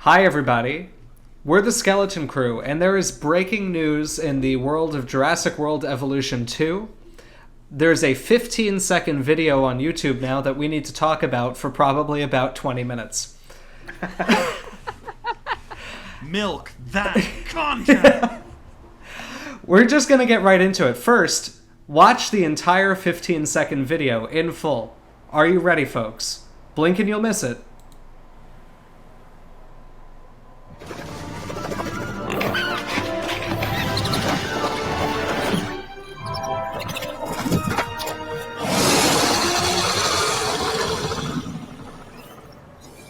Hi, everybody. We're the Skeleton Crew, and there is breaking news in the world of Jurassic World Evolution 2. There's a 15-second video on YouTube now that we need to talk about for probably about 20 minutes. Milk that content! We're just going to get right into it. First, watch the entire 15-second video in full. Are you ready, folks? Blink and you'll miss it.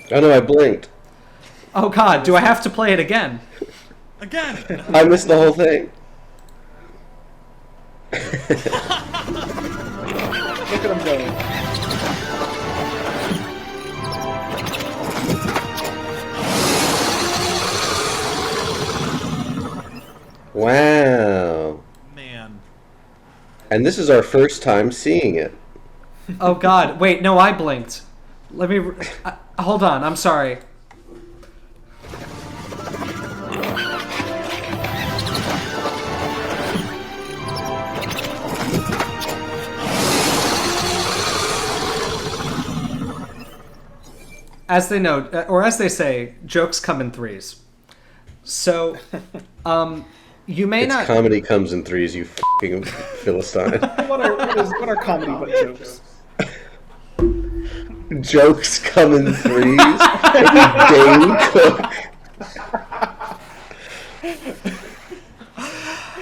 Oh no, I blinked. Oh god, do I have to play it again? Again! I missed the whole thing. Look at him go. Wow. Man. And this is our first time seeing it. Oh god, wait, no, I blinked. Let me... hold on, I'm sorry. As they know, or as they say, jokes come in threes. So, you may not... Comedy comes in threes, you fucking Philistine. What are comedy but jokes? Jokes come in threes? Dane Cook.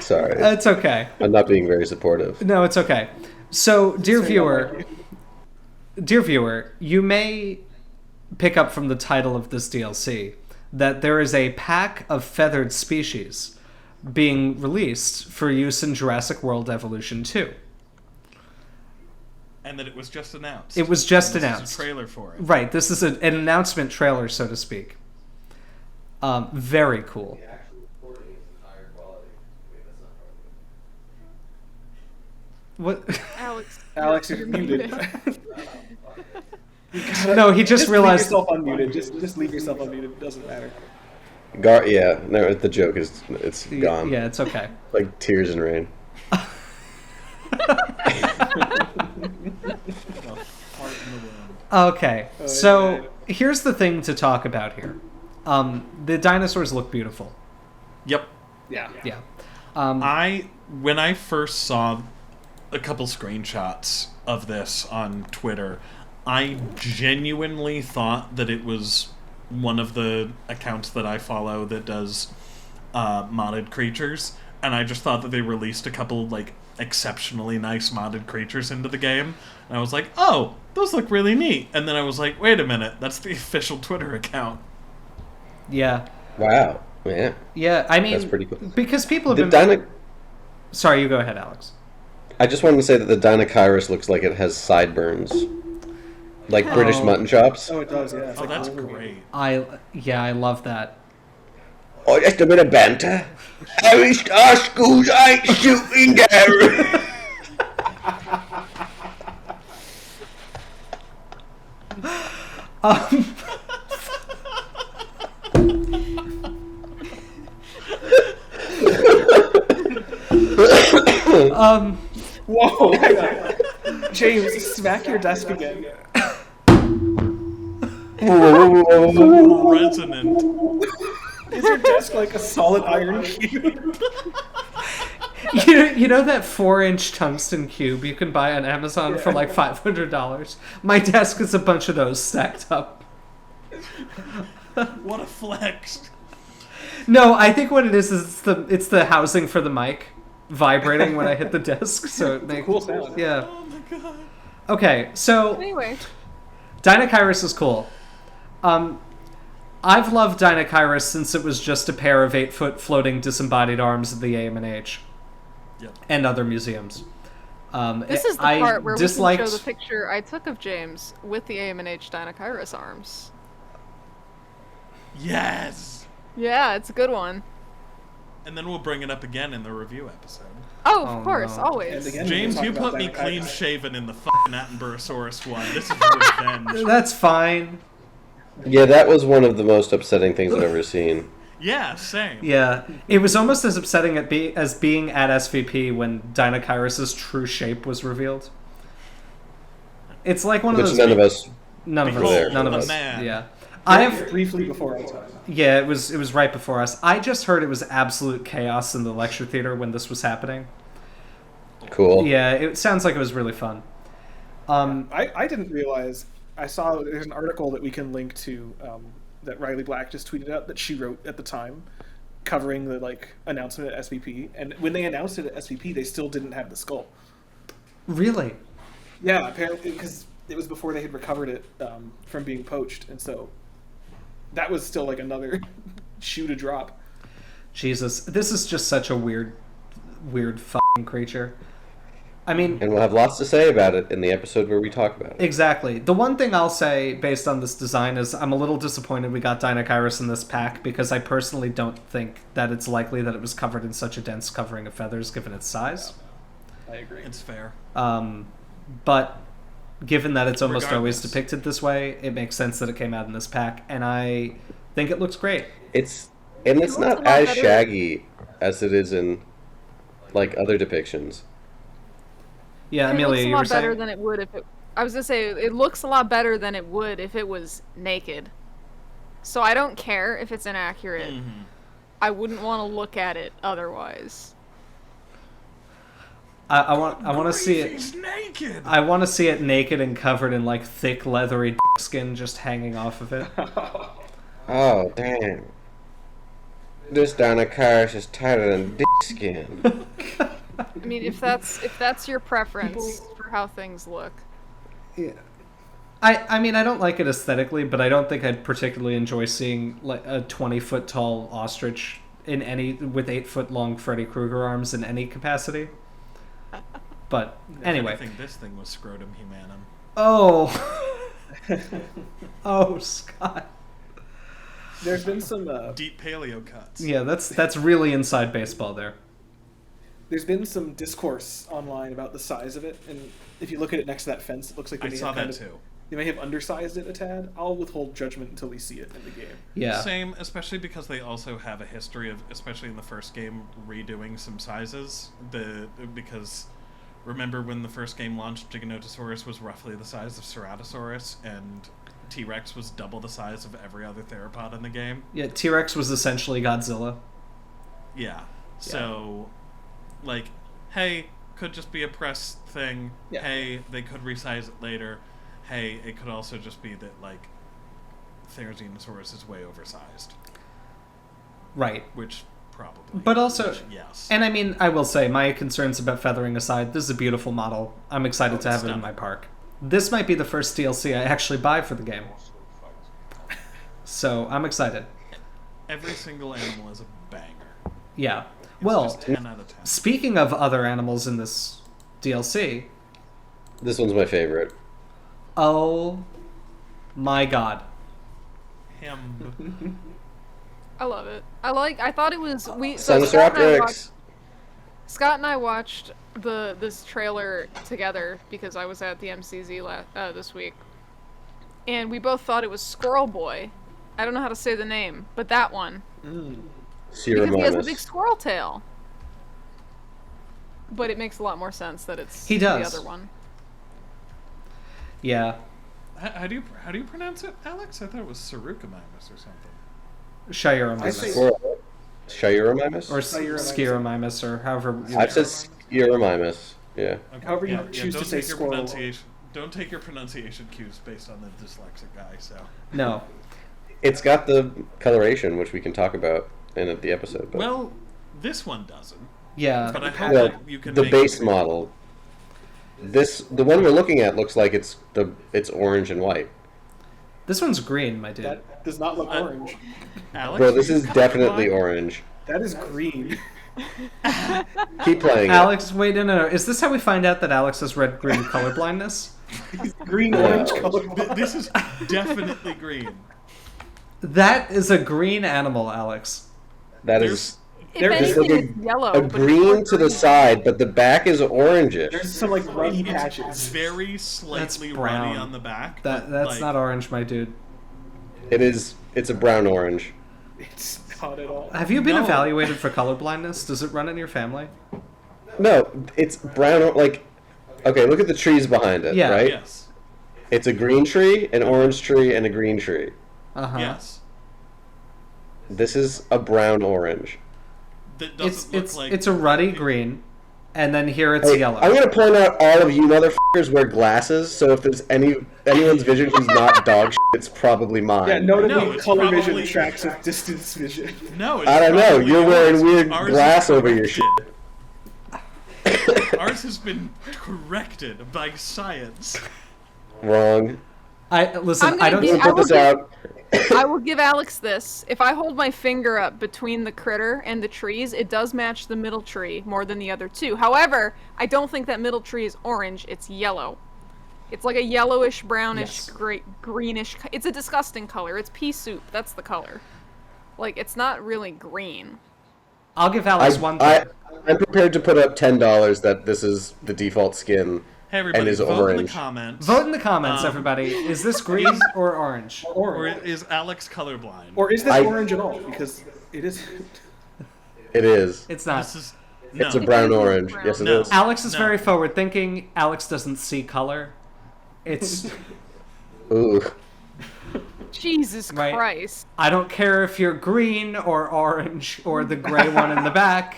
Sorry. It's okay. I'm not being very supportive. No, it's okay. So, dear viewer, you may pick up from the title of this DLC that there is a pack of feathered species being released for use in Jurassic World Evolution 2. And that it was just announced. It was just This announced. is a trailer for it. Right, this is an announcement trailer, so to speak. Very cool. What? Alex, you're muted. No, he just realized... Leave yourself unmuted. Just leave yourself unmuted. It doesn't matter. Yeah, no, the joke is, it's gone. Yeah, it's okay. Like tears in rain. Okay, so here's the thing to talk about here. The dinosaurs look beautiful. Yep. Yeah. Yeah. When I first saw a couple screenshots of this on Twitter, I genuinely thought that it was one of the accounts that I follow that does modded creatures, and I just thought that they released a couple, like, exceptionally nice modded creatures into the game, and I was like, oh, those look really neat, and then I was like, wait a minute, that's the official Twitter account. Yeah. Wow. Yeah. Yeah, I mean... That's pretty cool. Because people have been... Sorry, you go ahead, Alex. I just wanted to say that the Deinocheirus looks like it has sideburns. Like British mutton chops. Oh, it does, yeah. It's Oh, like that's Wolverine. great. I love that. Oh, just a bit of banter. Irish our schools ain't shooting down. Whoa! James, smack your desk again. Resonant. Is your desk like a solid iron cube? You know that 4-inch tungsten cube you can buy on Amazon for like $500? My desk is a bunch of those stacked up. What a flex. No, I think what it is it's the housing for the mic vibrating when I hit the desk, so it makes Cool sound. Yeah. Oh my god. Okay, so Anyway, Deinocheirus is cool. I've loved Deinocheirus since it was just a pair of 8-foot floating disembodied arms at the AMH. Yep. And other museums. this is the I part where disliked... we can show the picture I took of James with the AMH Deinocheirus arms. Yes! Yeah, it's a good one. And then we'll bring it up again in the review episode. Oh, Oh, of course, no. always. And again, James, we'll you talk put me about clean Deinocheirus. shaven in the fucking Attenborosaurus one. This is revenge. That's fine. Yeah, that was one of the most upsetting things I've ever seen. Yeah, same. Yeah, it was almost as upsetting as being at SVP when Deinocheirus' true shape was revealed. It's like one of Which those. none of us None of were us. there. None of A us. man. Yeah. I have. Briefly before our time. Yeah, it was right before us. I just heard it was absolute chaos in the lecture theater when this was happening. Cool. Yeah, it sounds like it was really fun. I didn't realize. I saw there's an article that we can link to that Riley Black just tweeted out that she wrote at the time, covering the announcement at SVP. And when they announced it at SVP, they still didn't have the skull. Really? Yeah, apparently because it was before they had recovered it from being poached, and so that was still another shoe to drop. Jesus, this is just such a weird fucking creature. I mean, And we'll have lots to say about it in the episode where we talk about it. exactly. The one thing I'll say based on this design is I'm a little disappointed we got Deinocheirus in this pack because I personally don't think that it's likely that it was covered in such a dense covering of feathers given its size. I agree. It's fair. But given that it's almost always Regardless. depicted this way, it makes sense that it came out in this pack, and I think it looks great. It's looks a not lot as better. shaggy as it is in other depictions. Yeah, It Amelia, looks a you were lot better saying? than it would if it. I was gonna say it looks a lot better than it would if it was naked. So I don't care if it's inaccurate. Mm-hmm. I wouldn't want to look at it otherwise. I want to see it. He's naked. I want to see it naked and covered in thick leathery skin just hanging off of it. Oh, damn. This Deinocheirus is tighter than dick skin. I mean, if that's your preference for how things look. I mean, I don't like it aesthetically, but I don't think I'd particularly enjoy seeing a 20-foot tall ostrich with 8-foot long Freddy Krueger arms in any capacity. But anyway. I think this thing was scrotum humanum. Oh. Oh, Scott. There's been some Deep paleo cuts. Yeah, that's really inside baseball there. there's been some discourse online about the size of it, and if you look at it next to that fence, it looks like I saw that too. They may have undersized it a tad. I'll withhold judgment until we see it in the game. Yeah. Same, especially because they also have a history of, especially in the first game, redoing some sizes. Because remember when the first game launched, Giganotosaurus was roughly the size of Ceratosaurus, and T-Rex was double the size of every other theropod in the game. Yeah, T-Rex was essentially Godzilla. Yeah. So, hey, could just be a press thing. Yeah. Hey, they could resize it later. Hey, it could also just be that, Therizinosaurus is way oversized. Right. Which, probably. But also, yes. and I mean, I will say, my concerns about feathering aside, this is a beautiful model. I'm excited to have it in my park. This might be the first DLC I actually buy for the game. So, I'm excited. Every single animal is a banger. Yeah. It's Well, just 10 out of 10. speaking of other animals in this DLC, This one's my favorite. oh my god. Him. I love it. I thought it was Sinosauropteryx. Scott and I watched this trailer together because I was at the MCZ this week, and we both thought it was Squirrel Boy. I don't know how to say the name, but that one because he has a big squirrel tail. But it makes a lot more sense that it's He does. the other one. Yeah. How do you pronounce it, Alex? I thought it was Sarucamimus or something. Shiuramimus. Shiuramimus? Or Skiramimus, or however. I've said Skiramimus. Yeah. Okay. However you choose don't to say take your squirrel. pronunciation. Don't take your pronunciation cues based on the dyslexic guy. So. No. It's got the coloration, which we can talk about in the episode. But, Well, this one doesn't. Yeah. But I hope well, that you can the make base it. model. The one we're looking at looks like it's orange and white. This one's green, my dude. That does not look orange. Alex, Bro, this is you definitely colorblind? orange. That is green. Keep playing Alex, wait, no. Is this how we find out that Alex has red-green color blindness? Green orange Yeah. color. This is definitely green. That is a green animal, Alex. it. That There's- is If There's anything, like it's yellow. a but it's green more to the green. side, but the back is orangish. There's some ruddy It's patches. very slightly brown. ruddy on the back. That's but, not orange, my dude. It is. It's a brown orange. It's not at all. Have you been No. evaluated for colorblindness? Does it run in your family? No, it's brown. Like, okay, look at the trees behind it. Yeah. Right. Yes. It's a green tree, an orange tree, and a green tree. Uh-huh. Yes. This is a brown orange. That doesn't look like. It's a ruddy green, and then here it's Hey, yellow. I'm gonna point out all of you motherfuckers wear glasses, so if there's anyone's vision who's not dog shit, it's probably mine. Yeah, notably, No, it's color vision probably- tracks with distance vision. No, it's I don't know. probably You're wearing ours. weird Ours glass is over your corrected. Ours has been corrected by science. Wrong. Listen. I'm I gonna don't. get- Put this out. I will give Alex this. If I hold my finger up between the critter and the trees, it does match the middle tree more than the other two. However, I don't think that middle tree is orange. It's yellow. It's like a yellowish, brownish, Yes. greenish. It's a disgusting color. It's pea soup. That's the color. Like, it's not really green. I'll give Alex one thing. I'm prepared to put up $10 that this is the default skin. Hey everybody, And is vote in the orange. comments. Vote in the comments, everybody. Is this green or orange? Or is Alex colorblind? Or is this I- orange at all? Because it is. It is. It's not. This is no. It's a brown It is orange. brown. Yes, it No. is. Alex is No. very forward thinking. Alex doesn't see color. It's Ooh. Jesus Right. Christ. I don't care if you're green or orange or the gray one in the back.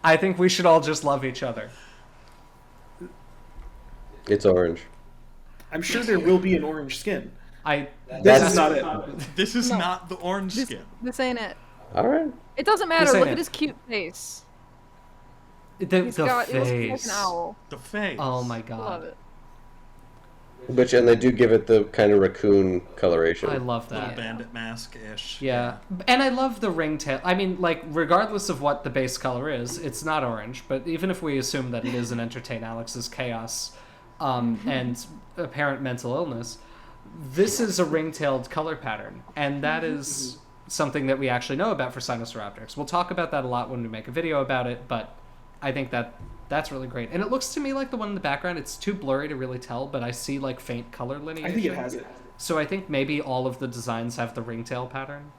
I think we should all just love each other. It's orange. I'm sure there will be an orange skin. I This That's- is not it. This is not the orange This, skin. this ain't it. All right. It doesn't This matter. ain't Look it. at his cute face. the He's got. It looks like face. an owl. The face. Oh my Love god. it. And they do give it the kind of raccoon coloration. I love Little that. bandit mask-ish. Yeah. And I love the ringtail. I mean, like, regardless of what the base color is, it's not orange, but even if we assume that it is an entertain Alex's chaos and apparent mental illness, this is a ring-tailed color pattern, and that is something that we actually know about for Sinosauropteryx. We'll talk about that a lot when we make a video about it, but I think that's really great. And it looks to me like the one in the background, it's too blurry to really tell, but I see, like, faint color lineation. I think it has it. So I think maybe all of the designs have the ringtail pattern,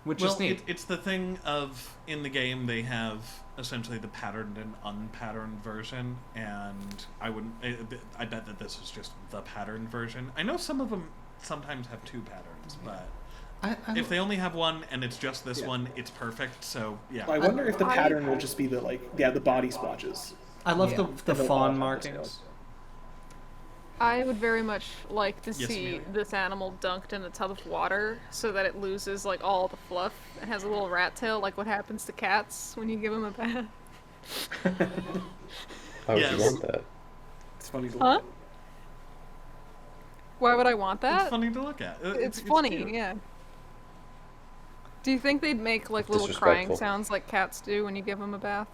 which is neat. It's the thing of, in the game, they have essentially the patterned and unpatterned version, and I bet that this is just the patterned version. I know some of them sometimes have two patterns, but if they only have one and it's just this one, it's perfect, so yeah. I wonder if the pattern will just be the body splotches. I love Yeah. the And they'll all fawn have markings. tails. I would very much like to Yes, see Amelia. this animal dunked in a tub of water so that it loses like all the fluff. It has a little rat tail, like what happens to cats when you give them a bath. Why would Yes. you want that? It's funny to Huh? look at. Why would I want that? It's funny to look at. It's funny, cute. yeah. Do you think they'd make like little crying Disrespectful. sounds like cats do when you give them a bath?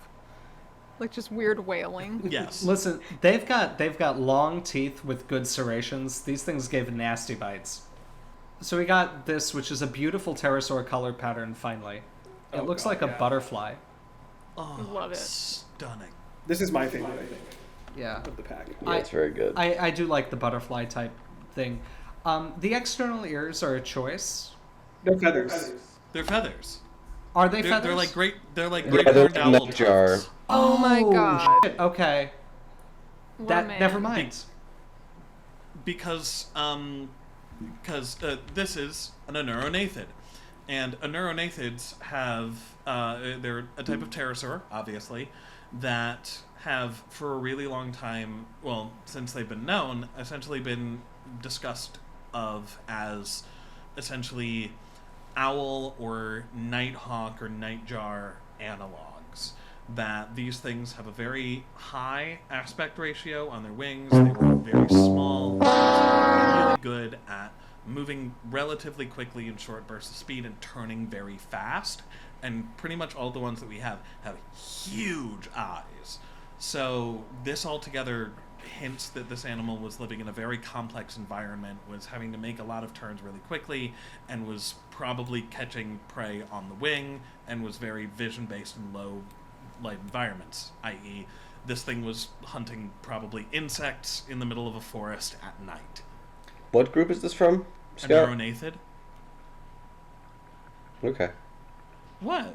Like just weird wailing. Yes. Listen, they've got long teeth with good serrations. These things gave nasty bites. So we got this, which is a beautiful pterosaur color pattern. Finally, it Oh, looks God, like a yeah. butterfly. Oh, Love it. Stunning. This is my favorite, I think, Yeah, of the pack. Yeah, it's very good. I do like the butterfly type thing. The external ears are a choice. No feathers. They're feathers. Are they They're, feathers? they're like great. They're like Yeah, great they're horned owl nightjar. tufts. Oh my god. Shit, okay. What a That man. never mind. Because this is an aneurognathid, and aneurognathid's have they're a type of pterosaur, obviously, that have for a really long time, well, since they've been known, essentially been discussed of as essentially owl or nighthawk or nightjar analogs. That these things have a very high aspect ratio on their wings. They were very small, really good at moving relatively quickly in short bursts of speed and turning very fast. And pretty much all the ones that we have huge eyes. So this altogether hints that this animal was living in a very complex environment, was having to make a lot of turns really quickly, and was probably catching prey on the wing, and was very vision-based in low light environments, i.e. this thing was hunting probably insects in the middle of a forest at night. What group is this from, A Scott? neuronathid? Okay. What?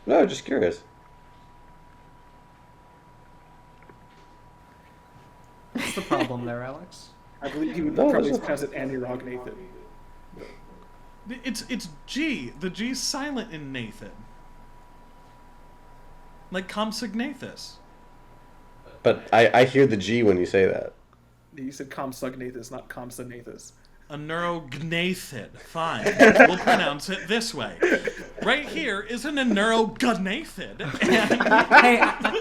No, just curious. What's the problem there, Alex? I believe he would No, probably there's no- pronounce it Anirognathan. It's G. The G's silent in Nathan. Like Compsognathus. But I hear the G when you say that. You said Compsognathus, not Compsognathus. A neurognathid. Fine. We'll pronounce it this way. Right here isn't a neurognathid.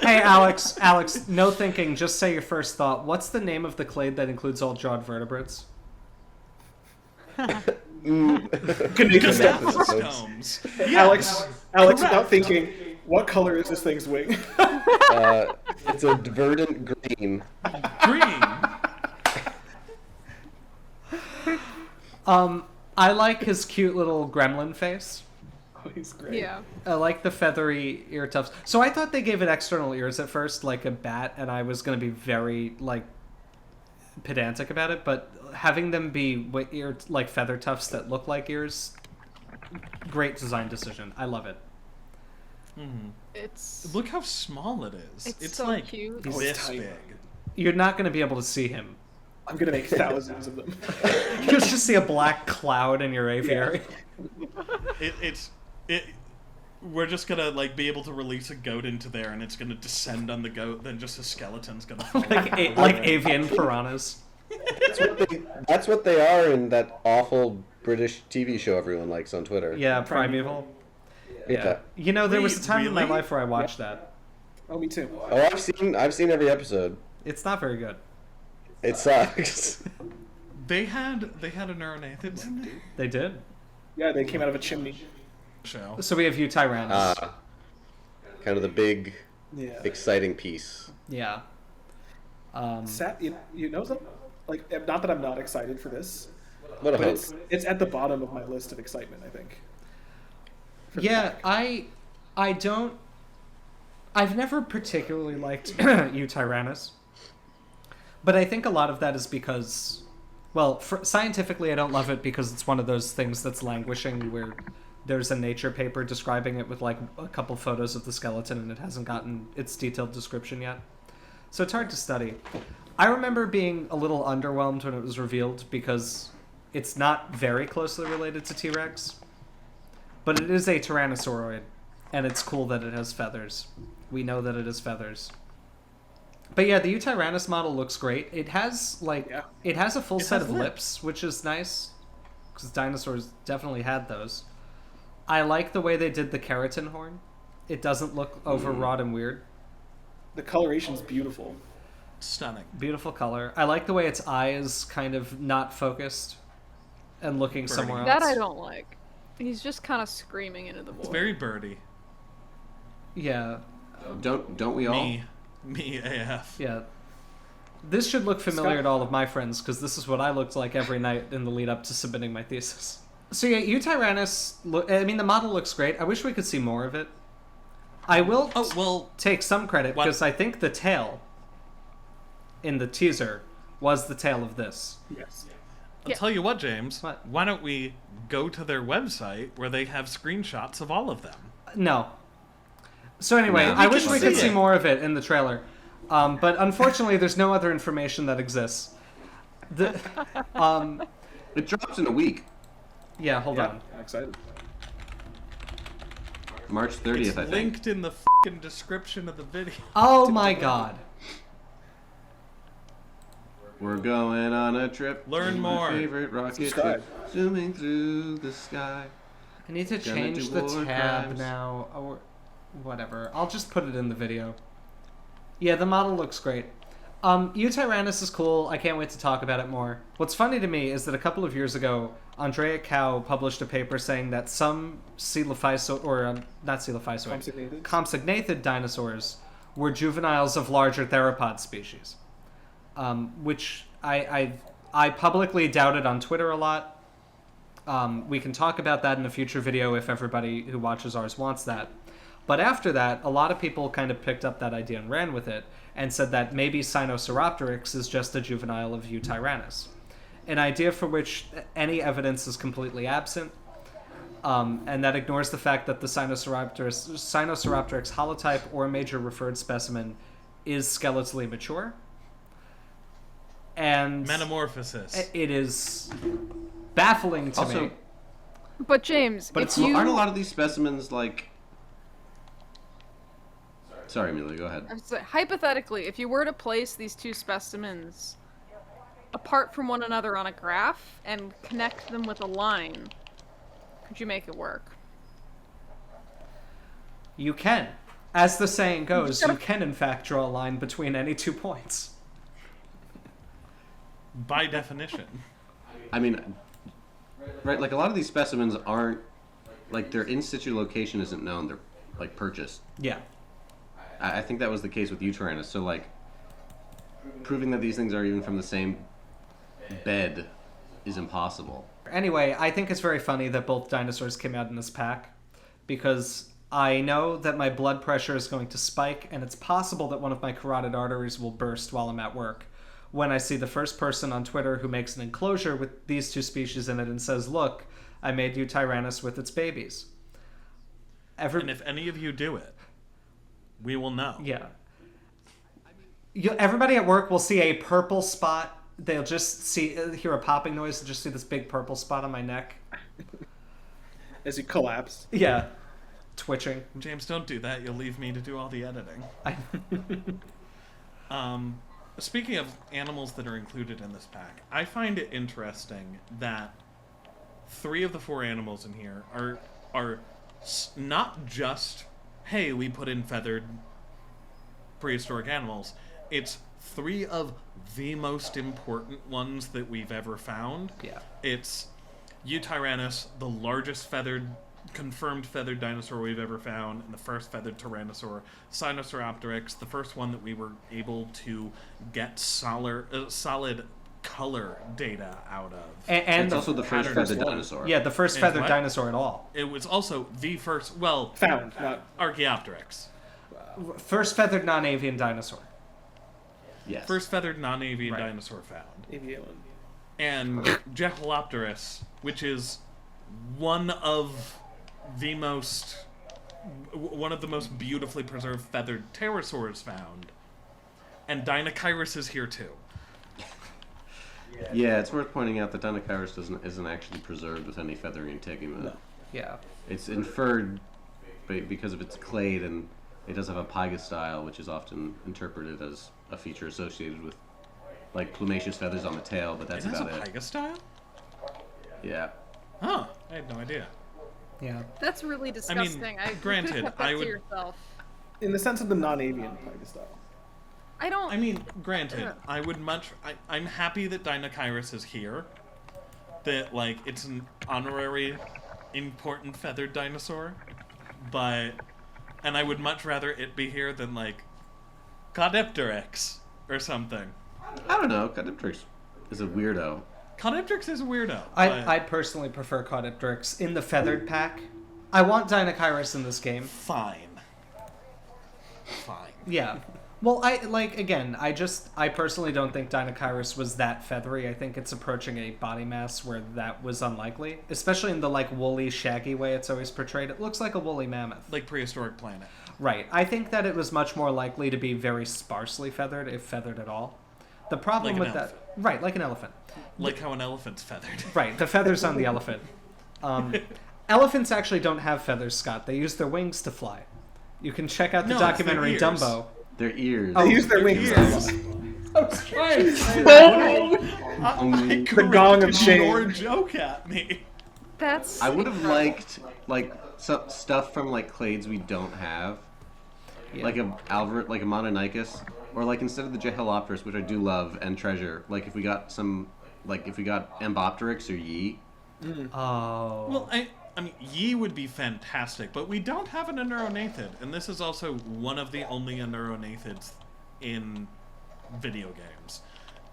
Hey, Alex, no thinking, just say your first thought. What's the name of the clade that includes all jawed vertebrates? Gnathostomes. Alex, Correct. without thinking, what color is this thing's wing? It's a verdant green. Green. I like his cute little gremlin face. Oh, he's great. Yeah. I like the feathery ear tufts. So I thought they gave it external ears at first, like a bat, and I was going to be very, like, pedantic about it, but having them be like feather tufts that look like ears, great design decision. I love it. It's Look how small it is. It's so like cute. this It's tiny. big. You're not going to be able to see him. I'm gonna make thousands of them. You'll just see a black cloud in your aviary. We're just gonna like be able to release a goat into there, and it's gonna descend on the goat. Then just a skeleton's gonna fall. like avian piranhas. That's what they are in that awful British TV show everyone likes on Twitter. Yeah, primeval. Yeah. You know, there was a time in my Really? life where I watched that. Oh, me too. Oh, I've seen every episode. It's not very good. It sucks. They had a neuronathid in They did. Yeah, they came out of a chimney. the show. So we have Yutyrannus. Kind of the big, Yeah. exciting piece. Yeah. You know something? Like, not that I'm not excited for this, What a but hope. it's at the bottom of my list of excitement, I think. For the Yeah, pack. I've never particularly liked Yutyrannus. But I think a lot of that is because, well, scientifically I don't love it because it's one of those things that's languishing where there's a Nature paper describing it with like a couple photos of the skeleton and it hasn't gotten its detailed description yet. So it's hard to study. I remember being a little underwhelmed when it was revealed because it's not very closely related to T-Rex, but it is a tyrannosauroid, and it's cool that it has feathers. We know that it has feathers. But yeah, the Yutyrannus model looks great. It has it has a full set has of lips. lips, which is nice because dinosaurs definitely had those. I like the way they did the keratin horn. It doesn't look overwrought and weird. The coloration's beautiful. Stunning. Beautiful color. I like the way its eye is kind of not focused and looking somewhere else. That I don't like. He's just kind of screaming into the void. It's very birdie. Yeah, Don't we all? Me AF. yeah. This should look familiar Scott- to all of my friends because this is what I looked like every night in the lead up to submitting my thesis. So yeah, Yutyrannus. The model looks great. I wish we could see more of it. I will take some credit What? because I think the tail in the teaser was the tail of this. Yes. I'll tell you what, James. What? Why don't we go to their website where they have screenshots of all of them? No. So anyway, No. I We wish can we could see see it. more of it in the trailer. But unfortunately, there's no other information that exists. The, It drops in a week. yeah, hold Yeah, on. I'm excited. March 30th, It's I think. linked in the fucking description of the video. Oh my god. We're going on a trip. Learn in more. My favorite rocket Subscribe. ship, zooming through the sky. I need to Gonna change do the war tab crimes. now. Or whatever. I'll just put it in the video. Yeah, the model looks great. Yutyrannus is cool. I can't wait to talk about it more. What's funny to me is that a couple of years ago, Andrea Cow published a paper saying that some not coelophysoid, compsognathid dinosaurs were juveniles of larger theropod species, which I publicly doubted on Twitter a lot. We can talk about that in a future video if everybody who watches ours wants that. But after that, a lot of people kind of picked up that idea and ran with it and said that maybe Sinosauropteryx is just a juvenile of Yutyrannus, an idea for which any evidence is completely absent. And that ignores the fact that the Sinosauropteryx holotype or major referred specimen is skeletally mature. And Metamorphosis. it is baffling to me. But James, But if you... aren't a lot of these specimens like... Sorry, Amelia, go ahead. I was like, hypothetically, if you were to place these two specimens apart from one another on a graph and connect them with a line, could you make it work? You can. As the saying goes, you can in fact draw a line between any 2 points. By definition. I mean, right, like a lot of these specimens aren't, like their in-situ location isn't known, they're like purchased. Yeah. I think that was the case with Yutyrannus, so like, proving that these things are even from the same bed is impossible. Anyway, I think it's very funny that both dinosaurs came out in this pack, because I know that my blood pressure is going to spike, and it's possible that one of my carotid arteries will burst while I'm at work when I see the first person on Twitter who makes an enclosure with these two species in it and says, look, I made Yutyrannus with its babies. And if any of you do it, we will know. Yeah. Everybody at work will see a purple spot. They'll just hear a popping noise and just see this big purple spot on my neck. As you collapse. Yeah. Twitching. James, don't do that. You'll leave me to do all the editing. Speaking of animals that are included in this pack, I find it interesting that 3 of the 4 animals in here are not just, hey, we put in feathered prehistoric animals. It's 3 of the most important ones that we've ever found. Yeah. It's Yutyrannus, the largest confirmed feathered dinosaur we've ever found, and the first feathered tyrannosaur. Sinosauropteryx, the first one that we were able to get solid color data out of. And it's also the first feathered dinosaur. Yeah, the first feathered what? Dinosaur at all. It was also the first, well... Found, not... Archaeopteryx. First feathered non-avian dinosaur. Yes. First feathered non-avian Right. dinosaur found. Avian. And Jeholopterus, which is one of the most beautifully preserved feathered pterosaurs found. And Deinocheirus is here too. Yeah, it's worth pointing out that Deinocheirus isn't actually preserved with any feathering integument. No. Yeah. It's inferred because of its clade, and it does have a pygostyle, which is often interpreted as a feature associated with like plumaceous feathers on the tail, but that's about it. It has a pygostyle? Yeah. Huh, I had no idea. Yeah. That's really disgusting. granted, you could've kept that I to would- yourself. In the sense of the non-avian pygostyle. I don't... I mean, granted, I would I'm happy that Deinocheirus is here. That, like, it's an honorary, important feathered dinosaur. But... And I would much rather it be here than, like, Colorblind or something. I don't know. Caudipteryx is a weirdo. Colorblind is a weirdo. I personally prefer Colorblind in the feathered pack. I want Deinocheirus in this game. Fine. Yeah. Well, I personally don't think Deinocheirus was that feathery. I think it's approaching a body mass where that was unlikely, especially in the like woolly, shaggy way it's always portrayed. It looks like a woolly mammoth. Like Prehistoric Planet. Right. I think that it was much more likely to be very sparsely feathered, if feathered at all. The problem Like with an that, elephant. right, like an elephant. Like how an elephant's feathered. Right, the feathers on the elephant. Elephants actually don't have feathers, Scott. They use their wings to fly. You can check out the No, it's their documentary ears. Dumbo. Their ears. They use their wings. ears. The gong of shame. Your joke at me. That's... I would have liked like some stuff from like clades we don't have, like a Mononicus, or like instead of the Jeholopterus, which I do love and treasure, like if we got Embopteryx or Yi. Oh. Well, I mean, Yi would be fantastic, but we don't have an Neuronathid, and this is also one of the only Neuronathids in video games.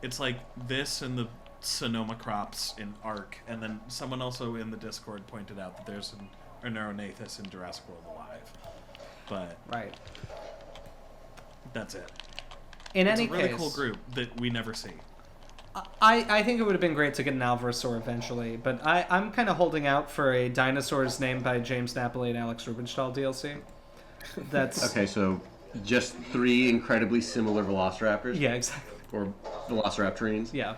It's like this and the Sonoma crops in Ark, and then someone also in the Discord pointed out that there's a Neuronathus in Jurassic World Alive. But Right. that's it. In It's any a really case, cool group that we never see. I think it would have been great to get an Alvarezsaur eventually, but I'm kind of holding out for a Dinosaurs named by James Napoli and Alex Rubenstahl DLC. That's Okay, so just 3 incredibly similar velociraptors? Yeah, exactly. Or velociraptorines? Yeah.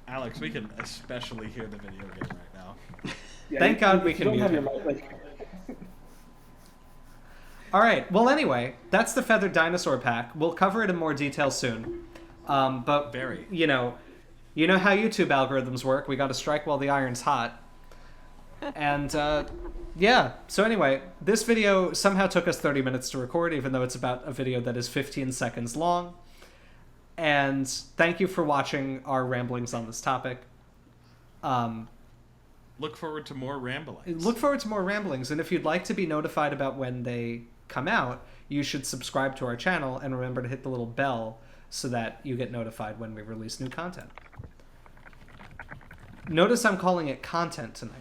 Alex, we can especially hear the video game right now. Yeah, Thank God we you can don't mute have your him. mic, like, All right. Well, anyway, that's the Feathered Dinosaur Pack. We'll cover it in more detail soon. But Very. you know how YouTube algorithms work. We got to strike while the iron's hot. And yeah. So anyway, this video somehow took us 30 minutes to record, even though it's about a video that is 15 seconds long. And thank you for watching our ramblings on this topic. Look forward to more ramblings. Look forward to more ramblings, and if you'd like to be notified about when they come out, you should subscribe to our channel and remember to hit the little bell so that you get notified when we release new content. Notice I'm calling it content tonight.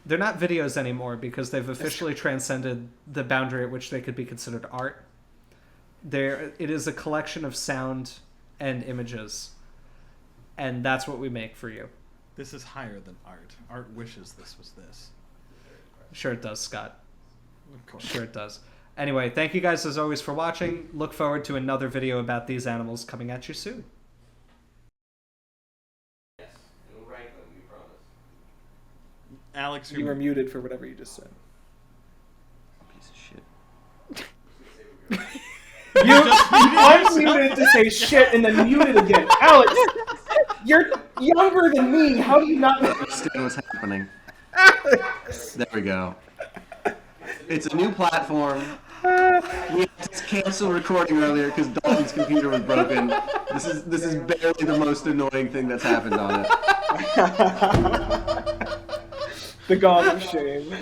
They're not videos anymore because they've officially transcended the boundary at which they could be considered art. It is a collection of sound and images, and that's what we make for you. This is higher than art. Art wishes this was this. Sure it does, Scott. Of course. Sure it does. Anyway, thank you guys as always for watching. Look forward to another video about these animals coming at you soon. Alex, you were muted for whatever you just said. Piece of shit. You unmuted to say shit and then muted again. Alex, you're younger than me. How do you not Understand what's happening. There we go. It's a new platform. We had to cancel recording earlier because Dalton's computer was broken. This is barely the most annoying thing that's happened on it. The god of shame.